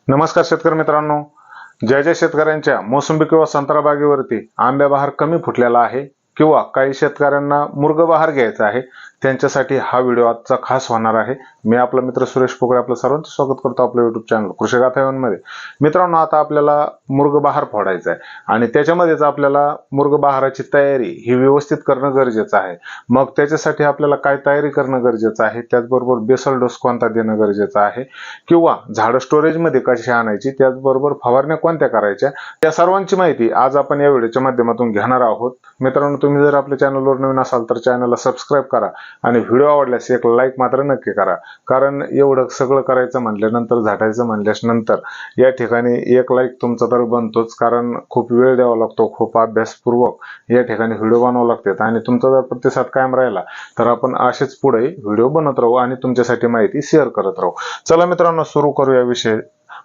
नमस्कार शेतकरी मित्रांनो, ज्या ज्या शेतकऱ्यांच्या मोसंबी किंवा संत्रा बागेवरती आंब्या बहार कमी फुटलेला आहे किंवा काही शेतकऱ्यांना मुर्ग बहार घ्यायचा आहे, त्यांच्यासाठी हा व्हिडिओ आजचा खास होणार आहे। मी आपला मित्र सुरेश पोकळे आपलं सर्वांचं स्वागत करतो आपल्या युट्यूब चॅनल कृषी गाथा मध्ये। मित्रांनो, आता आपल्याला मुर्ग बहार फोडायचा आहे आणि त्याच्यामध्येच आपल्याला मुर्ग बहाराची तयारी ही व्यवस्थित करणं गरजेचं आहे। मग त्याच्यासाठी आपल्याला काय तयारी करणं गरजेचं आहे, त्याचबरोबर बेसल डोस कोणता देणं गरजेचं आहे किंवा झाड स्टोरेज मध्ये कशी आणायची, त्याचबरोबर फवारण्या कोणत्या करायच्या, त्या सर्वांची माहिती आज आपण या व्हिडिओच्या माध्यमातून घेणार आहोत। मित्रांनो, तुम्ही जर आपल्या चॅनलवर नवीन असाल तर चॅनलला सबस्क्राईब करा आणि व्हिडिओ आवडल्यास एक लाईक मात्र नक्की करा, कारण एवढं सगळं करायचं म्हटल्यानंतर, झाडायचं म्हटल्यानंतर या ठिकाणी एक लाईक तुमचा तर बनतोच, कारण खूप वेळ द्यावा लागतो, खूप अभ्यासपूर्वक या ठिकाणी व्हिडिओ बनवावे लागतात आणि तुमचा जर प्रतिसाद कायम राहिला तर आपण असेच पुढे व्हिडिओ बनवत राहू आणि तुमच्यासाठी माहिती शेअर करत राहू। चला मित्रांनो, सुरू करूया विषय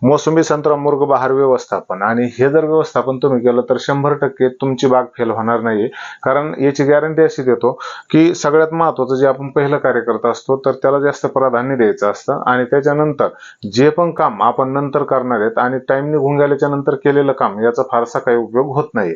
मोसंबी संत्रा मुर्ग बहार व्यवस्थापन। आणि हे जर व्यवस्थापन तुम्ही केलं तर 100% तुमची बाग फेल होणार नाही, कारण याची गॅरंटी अशी देतो की सगळ्यात महत्त्वाचं जे आपण पहिलं कार्य करत असतो तर त्याला जास्त प्राधान्य द्यायचं असतं आणि त्याच्यानंतर जे पण काम आपण नंतर करणार आहेत आणि टाइम निघून गेल्याच्या नंतर केलेलं काम याचा फारसा काही उपयोग होत नाही।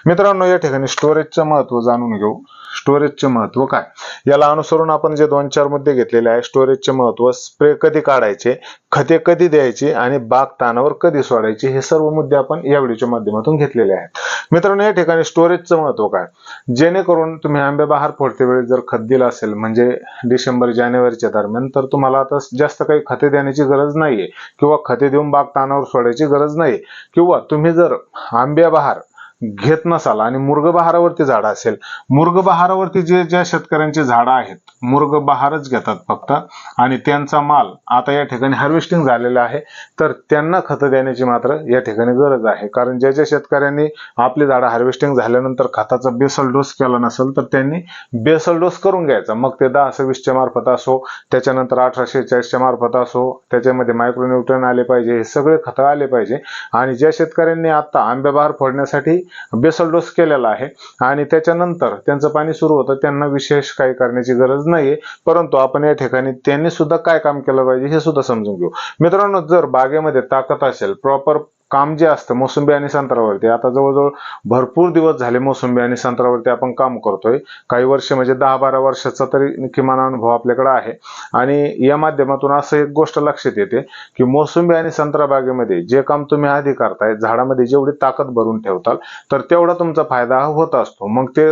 मित्रांनो, या ठिकाणी स्टोरेजचं महत्त्व जाणून घेऊ। स्टोरेजचे महत्त्व काय, याला अनुसरून आपण जे 2-4 मुद्दे घेतलेले आहे। स्टोरेजचे महत्त्व, स्प्रे कधी काढायचे, खते कधी द्यायची आणि बाग तानावर कधी सोडायची, हे सर्व मुद्दे आपण या व्हिडिओच्या माध्यमातून घेतलेले आहेत। मित्रांनो, या ठिकाणी स्टोरेजचं महत्त्व काय, जेणेकरून तुम्ही आंबे बहार फोडते वेळी जर खत दिलं असेल म्हणजे डिसेंबर-जानेवारीच्या दरम्यान, तर तुम्हाला आता जास्त काही खते देण्याची गरज नाहीये किंवा खते देऊन बाग तानावर सोडायची गरज नाही, किंवा तुम्ही जर आंबे बहार घेत नसाल आणि मुर्ग बहारावरती झाड असेल, मुर्ग बहारावरती ज्या शेतकऱ्यांची झाडं आहेत मुर्ग बहारच घेतात फक्त आणि त्यांचा माल आता या ठिकाणी हार्वेस्टिंग झालेला आहे, तर त्यांना खत देण्याची मात्र या ठिकाणी गरज आहे। कारण ज्या शेतकऱ्यांनी आपली झाडं हार्वेस्टिंग झाल्यानंतर खताचा बेसल डोस केला नसेल तर त्यांनी बेसल डोस करून घ्यायचा, मग ते 10-20 च्या मार्फत असो, त्याच्यानंतर 18-46 च्या मार्फत असो, त्याच्यामध्ये मायक्रोन्यूट्रन आले पाहिजे, हे सगळे खत आले पाहिजे। आणि ज्या शेतकऱ्यांनी आता आंबे बहार फोडण्यासाठी बेसल डोस केलेला आहे आणि त्याच्यानंतर त्यांचं पाणी सुरू होतं, त्यांना विशेष काही करण्याची गरज नाहीये। परंतु आपण या ठिकाणी त्यांनी सुद्धा काय काम केलं पाहिजे हे सुद्धा समजून घेऊ। मित्रांनो, जर बागेमध्ये ताकद असेल, प्रॉपर काम जे असतं मोसंबी आणि संत्र्यावरती, आता जवळजवळ भरपूर दिवस झाले मोसंबी आणि संत्र्यावरती आपण काम करतोय, काही वर्ष म्हणजे 10-12 वर्षाचा तरी किमान अनुभव आपल्याकडे आहे। आणि या माध्यमातून असं एक गोष्ट लक्षात येते की मोसंबी आणि संत्रा बागेमध्ये जे काम तुम्ही आधी करताय, झाडामध्ये जेवढी ताकद भरून ठेवताल तर तेवढा तुमचा फायदा होत असतो। मग ते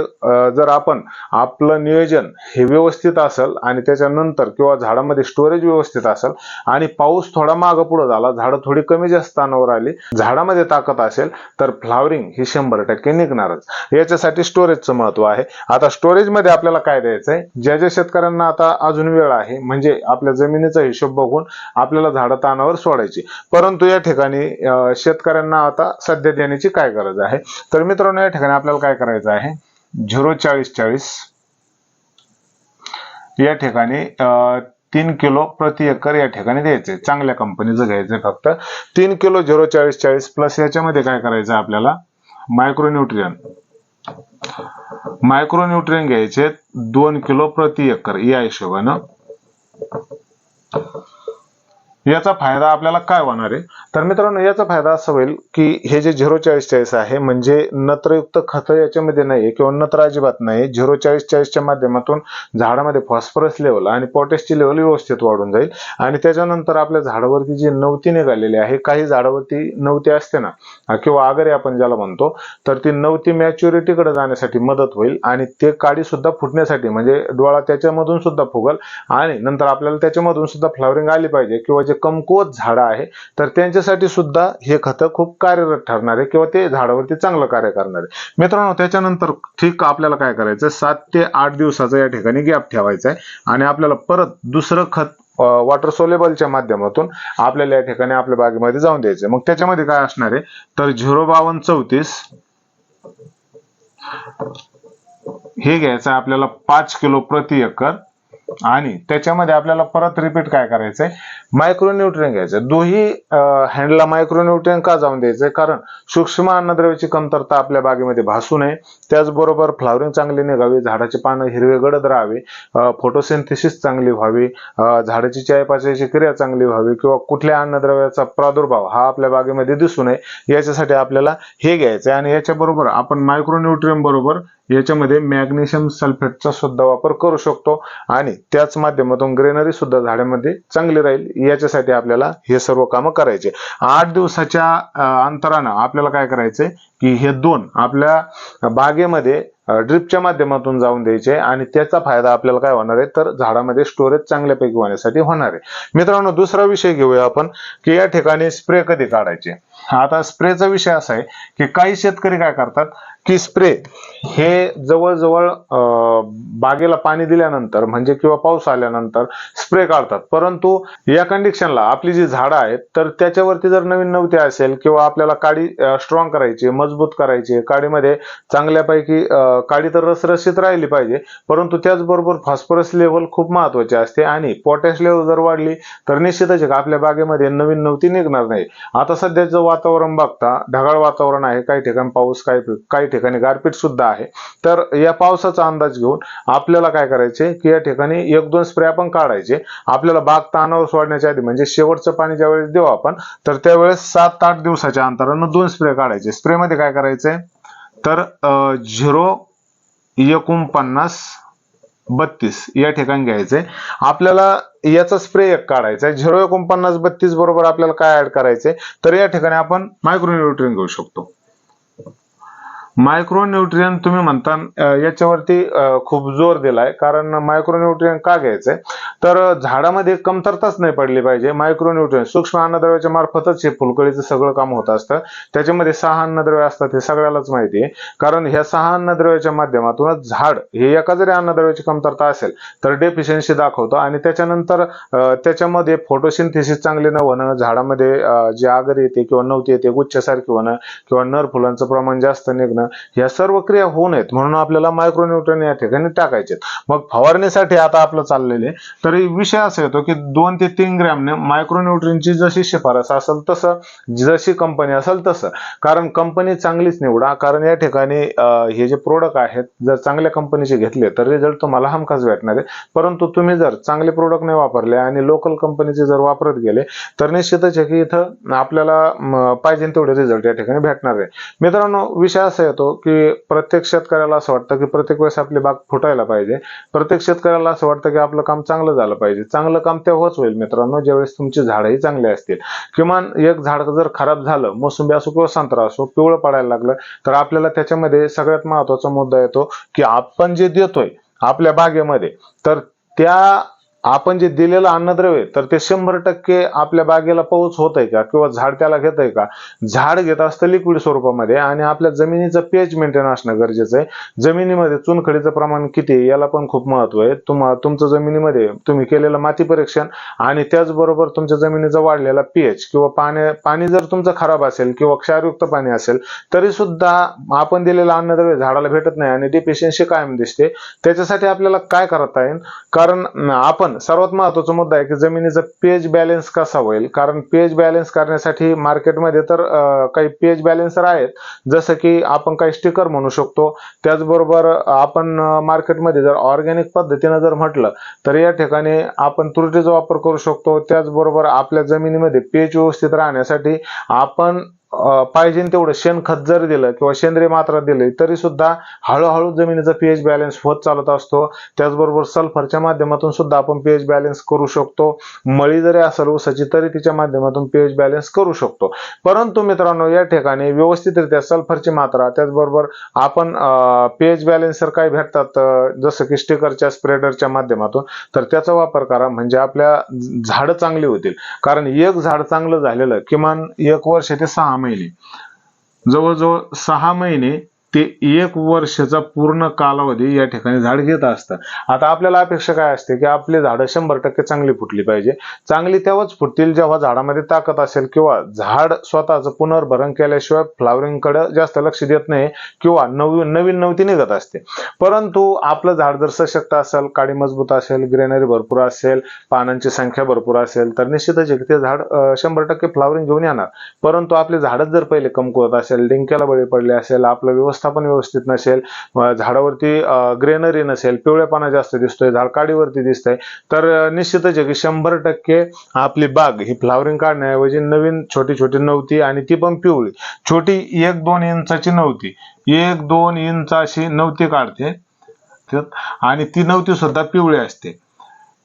जर आपण आपलं नियोजन हे व्यवस्थित असेल आणि त्याच्यानंतर किंवा झाडामध्ये स्टोरेज व्यवस्थित असेल आणि पाऊस थोडा मागं पुढे झाला, झाडं थोडी कमी जास्त स्थानावर आली, झाडामध्ये ताकद असेल तर फ्लावरिंग ही 100% निघणारच। याच्यासाठी स्टोरेजचं महत्त्व आहे। आता स्टोरेज मध्ये आपल्याला काय द्यायचंय, ज्या शेतकऱ्यांना आता अजून वेळ आहे, म्हणजे आपल्या जमिनीचा हिशोब बघून आपल्याला झाडं तानावर सोडायची, परंतु या ठिकाणी शेतकऱ्यांना आता सध्या देण्याची काय गरज आहे, तर मित्रांनो या ठिकाणी आपल्याला काय करायचं आहे, 0-40-40 या ठिकाणी 3 किलो प्रति एकर या ठिकाणी द्यायचे, चांगल्या कंपनीचं घ्यायचं, फक्त 3 किलो 0-40-40 प्लस याच्यामध्ये काय करायचं आपल्याला, मायक्रोन्यूट्रियन घ्यायचे 2 किलो प्रति एकर या हिशोबानं। याचा फायदा आपल्याला काय होणार आहे, तर मित्रांनो याचा फायदा असा होईल की हे जे 0-40-40 आहे म्हणजे नत्रयुक्त खत याच्यामध्ये नाही किंवा नत्र अजिबात नाही, 0-40-40 च्या माध्यमातून झाडामध्ये फॉस्फरस लेवल आणि पोटॅशची लेवल व्यवस्थित वाढून जाईल। आणि त्याच्यानंतर आपल्या झाडावरती जी नवती निघालेली आहे, काही झाडावरती नवती असते ना किंवा आगरे आपण ज्याला म्हणतो, तर ती नवती मॅच्युरिटीकडे जाण्यासाठी मदत होईल आणि ते काडी सुद्धा फुटण्यासाठी, म्हणजे डोळा त्याच्यामधून सुद्धा फुगल आणि नंतर आपल्याला त्याच्यामधून सुद्धा फ्लावरिंग आली पाहिजे, किंवा जे कमकुवत झाड आहे तर त्यांच्यासाठी सुद्धा हे खत खूप कार्यरत ठरणार आहे किंवा ते झाडावरती चांगलं कार्य करणार आहे। मित्रांनो, त्याच्यानंतर ठीक आपल्याला काय करायचं, 7 ते 8 दिवसाचा या ठिकाणी गॅप ठेवायचा आहे आणि आपल्याला परत दुसरं खत वॉटर सोलेबलच्या माध्यमातून आपल्याला या ठिकाणी आपल्या बागेमध्ये जाऊन द्यायचं। मग त्याच्यामध्ये काय असणार आहे, तर 0-52-34 हे घ्यायचं आपल्याला 5 किलो प्रति एकर आणि त्याच्यामध्ये आपल्याला परत रिपीट काय करायचंय, मायक्रोन्यूट्रिएंट घ्यायचं. दोही हँडला मायक्रोन्यूट्रिएंट का जाऊन द्यायचंय, कारण सूक्ष्म अन्नद्रव्याची कमतरता आपल्या बागेमध्ये भासू नये, त्याचबरोबर फ्लॉवरिंग चांगली निघावी, झाडाची पानं हिरवे गडद राहावे, फोटोसिंथेसिस चांगली व्हावी, झाडाची चयापचयाची क्रिया चांगली व्हावी, किंवा कुठल्या अन्नद्रव्याचा प्रादुर्भाव हा आपल्या बागेमध्ये दिसू नये, याच्यासाठी आपल्याला हे घ्यायचंय. आणि याच्याबरोबर आपण मायक्रोन्यूट्रिएंट बरोबर याच्यामध्ये मॅग्नेशियम सल्फेटचा सुद्धा वापर करू शकतो, आणि त्याच माध्यमातून ग्रेनरी सुद्धा झाडामध्ये चांगली राहील, याच्यासाठी आपल्याला हे सर्व कामं करायचे. 8 दिवसाच्या अंतरानं आपल्याला काय करायचंय की हे दोन आपल्या बागेमध्ये ड्रिपच्या माध्यमातून जाऊन द्यायचे, आणि त्याचा फायदा आपल्याला काय होणार आहे, तर झाडामध्ये स्टोरेज चांगल्यापैकी होण्यासाठी होणार आहे. मित्रांनो, दुसरा विषय घेऊया आपण की या ठिकाणी स्प्रे कधी काढायचे. आता स्प्रेचा विषय असा आहे की काही शेतकरी काय करतात की स्प्रे हे जवळजवळ बागेला पाणी दिल्यानंतर म्हणजे किंवा पाऊस आल्यानंतर स्प्रे काढतात, परंतु या कंडिशनला आपली जी झाडं आहेत तर त्याच्यावरती जर नवीन नवते असेल किंवा आपल्याला काडी स्ट्रॉंग करायची, मजबूत करायची, काडीमध्ये चांगल्यापैकी काडी तर रसरशीत राहिली पाहिजे, परंतु त्याचबरोबर फॉस्फरस लेव्हल खूप महत्वाची असते, आणि पोटॅश लेव्हल जर वाढली तर निश्चितच आपल्या बागेमध्ये नवीन नवती निघणार नाही. आता सध्याचं वातावरण बघता ढगाळ वातावरण आहे, काही ठिकाणी पाऊस, काही ठिकाणी गारपीट सुद्धा आहे. तर या पावसाचा अंदाज घेऊन आपल्याला काय करायचे की या ठिकाणी 1-2 स्प्रे आपण काढायचे. आपल्याला बाग तानावर सोडण्याच्या आधी म्हणजे शेवटचं पाणी ज्यावेळेस देऊ आपण, तर त्यावेळेस 7-8 दिवसाच्या अंतरानं 2 स्प्रे काढायचे. स्प्रे मध्ये काय करायचंय तर 04932 या ठिकाणी घ्यायचंय. आपल्याला याचा स्प्रे एक काढायचा आहे. 04932 बरोबर आपल्याला काय ऍड करायचंय, तर या ठिकाणी आपण मायक्रोन्यूट्रिएंट घेऊ शकतो. मायक्रोन्यूट्रिएंट तुम्ही म्हणता याच्यावरती खूप जोर दिलाय, कारण मायक्रोन्यूट्रिएंट का घ्यायचंय, तर झाडामध्ये कमतरताच नाही पडली पाहिजे. मायक्रोन्यूट्रिएंट सूक्ष्म अन्नद्रव्याच्या मार्फतच हे फुलकळीचं सगळं काम होत असतं. त्याच्यामध्ये 6 अन्नद्रव्य असतात, हे सगळ्यालाच माहिती आहे, कारण ह्या 6 अन्नद्रव्याच्या माध्यमातूनच झाड हे एका जरी अन्नद्रव्याची कमतरता असेल तर डेफिशियन्सी दाखवतं, आणि त्याच्यानंतर त्याच्यामध्ये फोटोसिंथेसिस चांगले न होणं, झाडामध्ये जी आगर येते किंवा नवती येते गुच्छासारखी होणं, किंवा नर फुलांचं प्रमाण जास्त निघणं, या सर्व क्रिया होऊ नयेत म्हणून आपल्याला मायक्रोन्यूट्रिएंट या ठिकाणी टाकायचे. मग फवारणीसाठी आता आपलं चाललेले तरी विषय असा येतो की 2 ते 3 ग्रॅमने मायक्रोन्यूट्रिएंटची जशी शिफारस असेल तसं, जशी कंपनी असेल तसं, कारण कंपनी चांगलीच निवडा, कारण या ठिकाणी हे जे प्रोडक्ट आहेत जर चांगल्या कंपनीचे घेतले तर रिझल्ट तुम्हाला हमखास भेटणार आहे. परंतु तुम्ही जर चांगले प्रोडक्ट नाही वापरले आणि लोकल कंपनीचे जर वापरत गेले तर निश्चितच आहे की इथं आपल्याला पाहिजे तेवढे रिझल्ट या ठिकाणी भेटणार आहे. मित्रांनो, विषय असा येतो की प्रत्येक शेतकऱ्याला असं वाटतं की प्रत्येक वेळेस आपली बाग फुटायला पाहिजे, प्रत्येक शेतकऱ्याला असं वाटतं की आपलं काम चांगलं झालं पाहिजे. चांगलं काम तेव्हाच होईल मित्रांनो ज्यावेळेस तुमची झाडंही चांगली असतील. किमान एक झाड जर खराब झालं, मोसंबी असो किंवा संत्रा असो, पिवळं पडायला लागलं, तर आपल्याला त्याच्यामध्ये सगळ्यात महत्वाचा मुद्दा येतो की आपण जे देतोय आपल्या बागेमध्ये, तर त्या आपण जे दिलेलं अन्नद्रव्य तर ते 100% आपल्या बागेला पोहोच होत आहे का, किंवा झाड त्याला घेत आहे का. झाड घेत असतं लिक्विड स्वरूपामध्ये, आणि आपल्या जमिनीचं पीएच मेंटेन असणं गरजेचं आहे. जमिनीमध्ये चुनखडीचं प्रमाण किती आहे याला पण खूप महत्व आहे. तुमचं जमिनीमध्ये तुम्ही केलेलं माती परीक्षण, आणि त्याचबरोबर तुमच्या जमिनीचा वाढलेला पीएच, किंवा पाणी जर तुमचं खराब असेल किंवा क्षारयुक्त पाणी असेल तरी सुद्धा आपण दिलेलं अन्नद्रव्य झाडाला भेटत नाही आणि डेफिशियन्सी कायम दिसते. त्याच्यासाठी आपल्याला काय करता येईल, कारण आपण सर्वात महत्वाचा मुद्दा आहे की जमिनीचा पीएच बॅलन्स कसा होईल. कारण पीएच बॅलन्स करण्यासाठी मार्केटमध्ये तर काही पीएच बॅलन्सर आहेत, जसं की आपण काही स्टिकर म्हणू शकतो. त्याचबरोबर आपण मार्केटमध्ये जर ऑर्गॅनिक पद्धतीने जर म्हटलं तर या ठिकाणी आपण तुरटीचा वापर करू शकतो. त्याचबरोबर आपल्या जमिनीमध्ये पीएच व्यवस्थित राहण्यासाठी आपण पाहिजे तेवढं शेणखत जर दिलं किंवा सेंद्रिय मात्रा दिली तरी सुद्धा हळूहळू जमिनीचा पीएच बॅलन्स होत चालत असतो. त्याचबरोबर सल्फरच्या माध्यमातून सुद्धा आपण पीएच बॅलन्स करू शकतो. मळी जरी असेल ऊसाची तरी तिच्या माध्यमातून पीएच बॅलन्स करू शकतो. परंतु मित्रांनो, या ठिकाणी व्यवस्थितरित्या सल्फरची मात्रा, त्याचबरोबर आपण पीएच बॅलन्सर काय भेटतात जसं की स्टिकरच्या, स्प्रेडरच्या माध्यमातून, तर त्याचा वापर करा, म्हणजे आपल्या झाडं चांगली होतील. कारण एक झाड चांगलं झालेलं किमान 1 वर्ष ते 6 महिने, जवळजवळ 6 महिने ते 1 वर्षाचा पूर्ण कालावधी या ठिकाणी झाड घेत असतं. आता आपल्याला अपेक्षा काय असते की आपली झाडं 100% चांगली फुटली पाहिजे. चांगली तेव्हाच फुटतील जेव्हा झाडामध्ये ताकद असेल किंवा झाड स्वतःचं पुनर्भरण केल्याशिवाय फ्लॉवरिंग कडे जास्त लक्ष देत नाही किंवा नवीन नवती निघत असते. परंतु आपलं झाड जर सशक्त असेल, काडी मजबूत असेल, ग्रेनरी भरपूर असेल, पानांची संख्या भरपूर असेल तर निश्चितच ते झाड 100% फ्लॉवरिंग घेऊन येणार. परंतु आपले झाडच जर पहिले कमकुवत असेल, डिंक्याला बळी पडले असेल, आपलं व्यवस्थापन व्यवस्थित नसेल, झाडावरती ग्रेनरी नसेल, पिवळेपणा जास्त दिसतोय, झाड काडीवरती दिसतंय, तर निश्चितच आहे की 100% आपली बाग ही फ्लॉवरिंग काढण्याऐवजी नवीन छोटी छोटी नव्हती आणि ती पण पिवळी छोटी 1-2 इंचाची नव्हती 1-2 इंच अशी नव्हती काढते आणि ती नव्हती सुद्धा पिवळी असते,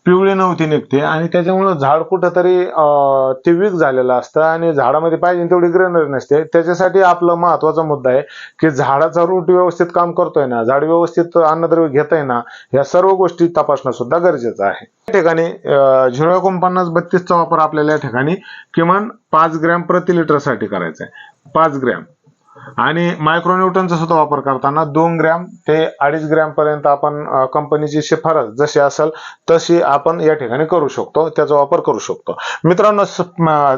पिवळी नव्हती निघते आणि त्याच्यामुळे झाड कुठंतरी ते वीक झालेलं असतं आणि झाडामध्ये पाहिजे तेवढी ग्रेनरी नसते. त्याच्यासाठी आपला महत्वाचा मुद्दा आहे की झाडाचा रूट व्यवस्थित काम करतोय ना, झाड व्यवस्थित अन्नद्रव्य घेतंय ना, या सर्व गोष्टी तपासणं सुद्धा गरजेचं आहे. या ठिकाणी 04932 चा वापर आपल्याला या ठिकाणी किमान 5 ग्रॅम प्रति लिटर साठी करायचा आहे, 5 ग्रॅम. आणि मायक्रोन्यूटनचा सुद्धा वापर करताना 2 ग्रॅम ते 2.5 ग्रॅम पर्यंत आपण कंपनीची शिफारस जशी असेल तशी आपण या ठिकाणी करू शकतो, त्याचा वापर करू शकतो. मित्रांनो,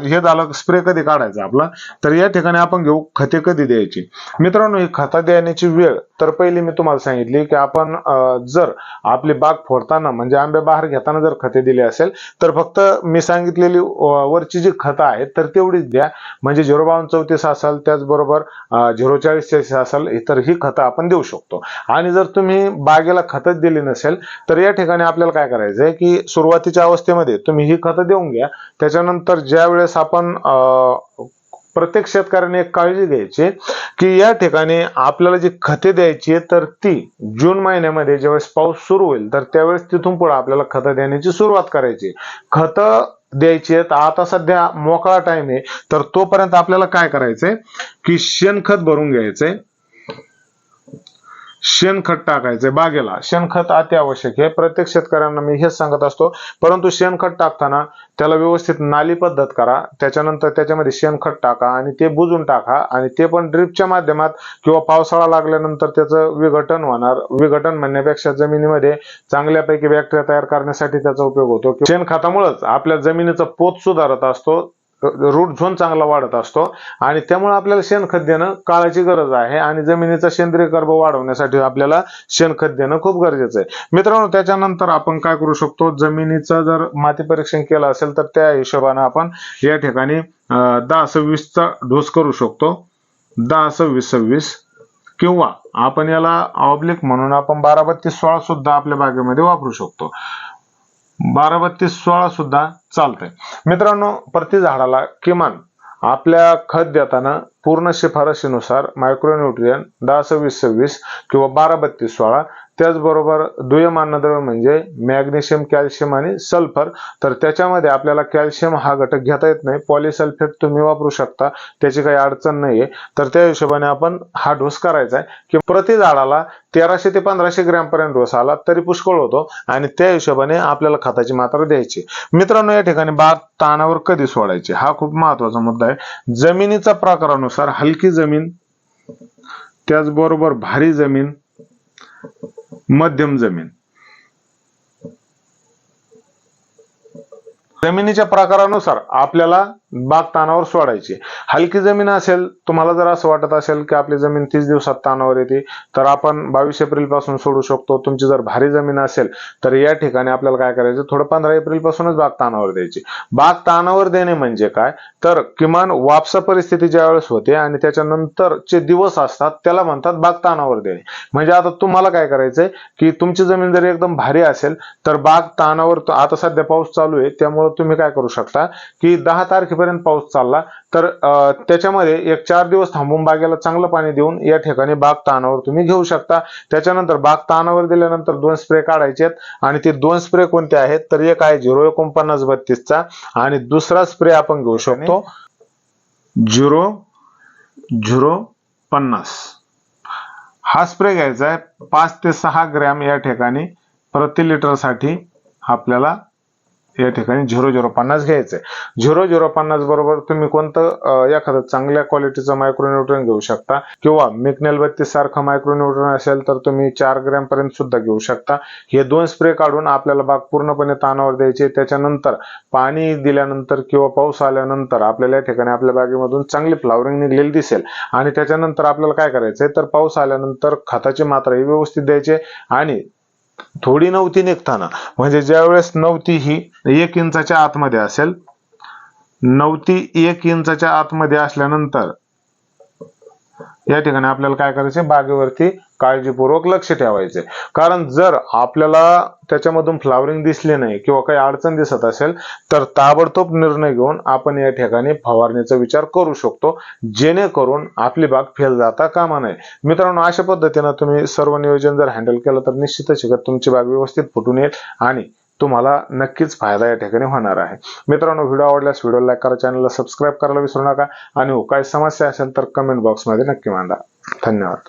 हे झालं स्प्रे कधी काढायचा आपला, तर या ठिकाणी आपण घेऊ खते कधी द्यायची. मित्रांनो, ही खतं देण्याची वेळ तर पहिली मी तुम्हाला सांगितली की आपण जर आपली बाग फोडताना म्हणजे आंबे बहार घेताना जर खते दिली असेल तर फक्त मी सांगितलेली वरची जी खतं आहेत तर तेवढीच द्या. म्हणजे 05234 असेल, त्याचबरोबर 040 असेल, इतर ही खतं आपण देऊ शकतो. आणि जर तुम्ही बागेला खतच दिली नसेल तर या ठिकाणी आपल्याला काय करायचंय की सुरुवातीच्या अवस्थेमध्ये तुम्ही ही खतं देऊन घ्या. त्याच्यानंतर ज्या वेळेस आपण प्रत्येक शेतकऱ्याने एक काळजी घ्यायची की या ठिकाणी आपल्याला जी खते द्यायची तर ती जून महिन्यामध्ये ज्यावेळेस पाऊस सुरू होईल तर त्यावेळेस तिथून पुढे आपल्याला खतं देण्याची सुरुवात करायची. खतं द्यायची आहेत. आता सध्या मोकळा टाइम आहे तर तोपर्यंत आपल्याला काय करायचंय की शेणखत भरून घ्यायचंय, शेणखत टाकायचंय बागेला. शेणखत अति आवश्यक आहे, प्रत्येक शेतकऱ्यांना मी हेच सांगत असतो. परंतु शेणखत टाकताना त्याला व्यवस्थित नाली पद्धत करा, त्याच्यानंतर त्याच्यामध्ये शेणखत टाका आणि ते बुजून टाका आणि ते पण ड्रिपच्या माध्यमात किंवा पावसाळा लागल्यानंतर त्याचं विघटन होणार. विघटन म्हणण्यापेक्षा जमिनीमध्ये चांगल्यापैकी बॅक्टेरिया तयार करण्यासाठी त्याचा उपयोग होतो. शेणखतामुळेच आपल्या जमिनीचा पोत सुधारत असतो, रूट झोन चांगला वाढत असतो आणि त्यामुळे आपल्याला शेणखत देणं काळाची गरज आहे आणि जमिनीचा सेंद्रिय कर्ब वाढवण्यासाठी आपल्याला शेणखत देणं खूप गरजेचं आहे. मित्रांनो, त्याच्यानंतर आपण काय करू शकतो, जमिनीचं जर माती परीक्षण केलं असेल तर त्या हिशोबाने आपण या ठिकाणी 10-26 चा डोस करू शकतो, 10-26-26 किंवा आपण याला ऑब्लिक म्हणून आपण 12-32-16 सुद्धा आपल्या बागेमध्ये वापरू शकतो. 12-32-16 सुद्धा चालतंय. मित्रांनो, प्रति झाडाला किमान आपल्या खत देताना पूर्ण शिफारशीनुसार मायक्रोन्यूट्रियन 10-26-26 किंवा 12-32-16, त्याचबरोबर दुय्यम अन्नद्रव्य म्हणजे मॅग्नेशियम, कॅल्शियम आणि सल्फर. तर त्याच्यामध्ये आपल्याला कॅल्शियम हा घटक घेता येत नाही, पॉलिसल्फेट तुम्ही वापरू शकता, त्याची काही अडचण नाहीये. तर त्या हिशोबाने आपण हा डोस करायचा आहे की प्रति झाडाला 1300 ते 1500 ग्रॅम पर्यंत डोस आला तरी पुष्कळ होतो आणि त्या हिशोबाने आपल्याला खताची मात्रा द्यायची. मित्रांनो, या ठिकाणी बाग तानावर कधी सोडायची हा खूप महत्वाचा मुद्दा आहे. जमिनीचा प्रकारानुसार हलकी जमीन, त्याचबरोबर भारी जमीन, मध्यम जमीन. जमिनीच्या प्रकारानुसार आपल्याला बाग तानावर सोडायची. हलकी जमीन असेल, तुम्हाला जर असं वाटत असेल की आपली जमीन 30 दिवसात तानावर येते तर आपण 22 एप्रिल पासून सोडू शकतो. तुमची जर भारी जमीन असेल तर या ठिकाणी आपल्याला काय करायचं, थोडं 15 एप्रिल पासूनच बाग तानावर द्यायची. बाग तानावर देणे म्हणजे काय, तर किमान वापसा परिस्थिती ज्या वेळेस होते आणि त्याच्यानंतरचे दिवस असतात त्याला म्हणतात बाग तानावर देणे. म्हणजे आता तुम्हाला काय करायचंय की तुमची जमीन जर एकदम भारी असेल तर बाग तानावर, आता सध्या पाऊस चालू आहे त्यामुळे तुम्ही काय करू शकता की 10 तारखेपर्यंत पाऊस चालला तर त्याच्यामध्ये एक 4 दिवस थांबून बागेला चांगलं पाणी देऊन या ठिकाणी बाग तानावर तुम्ही घेऊ शकता. त्याच्यानंतर बाग तानावर दिल्यानंतर 2 स्प्रे काढायचे आणि ते 2 स्प्रे कोणते आहेत, तर एक आहे 04932 चा आणि दुसरा स्प्रे आपण घेऊ शकतो 0-0-50. हा स्प्रे घ्यायचा आहे 5 ते 6 ग्रॅम या ठिकाणी प्रति लिटर साठी आपल्याला या ठिकाणी 0050 घ्यायचंय. 0050 बरोबर तुम्ही कोणतं एखादं चांगल्या क्वालिटीचं मायक्रोन्यूट्रन घेऊ शकता, किंवा मिकनेल 32 सारखं मायक्रोन्यूट्रन असेल तर तुम्ही 4 ग्रॅम पर्यंत सुद्धा घेऊ शकता. हे 2 स्प्रे काढून आपल्याला बाग पूर्णपणे तानावर द्यायचे. त्याच्यानंतर पाणी दिल्यानंतर किंवा पाऊस आल्यानंतर आपल्याला या ठिकाणी आपल्या बागेमधून चांगली फ्लॉवरिंग निघलेली दिसेल. आणि त्याच्यानंतर आपल्याला काय करायचंय तर पाऊस आल्यानंतर खताची मात्रा ही व्यवस्थित द्यायची. आणि थोडी नवती निघताना, म्हणजे ज्यावेळेस नवती ही 1 इंचाच्या आतमध्ये असेल, नवती 1 इंचाच्या आतमध्ये असल्यानंतर या ठिकाणी आपल्याला काय करायचे, बागेवरती काळजीपूर्वक लक्ष ठेवायचे. कारण जर आपल्याला त्याच्यामधून फ्लॉवरिंग दिसली नाही किंवा काही अडचण दिसत असेल तर ताबडतोब निर्णय घेऊन आपण या ठिकाणी फवारणीचा विचार करू शकतो, जेणेकरून आपली बाग फेल जाता कामा नये. मित्रांनो, अशा पद्धतीने तुम्ही सर्व नियोजन जर हँडल केलं तर निश्चितच तुमची बाग व्यवस्थित फुटून येईल आणि तुम्हाला नक्कीच फायदा या ठिकाणी होणार आहे. मित्रांनो, व्हिडिओ आवडल्यास व्हिडिओ लाईक करा, चॅनलला सबस्क्राईब करायला विसरू नका आणि काही समस्या असेल तर कमेंट बॉक्समध्ये नक्की मांडा. धन्यवाद.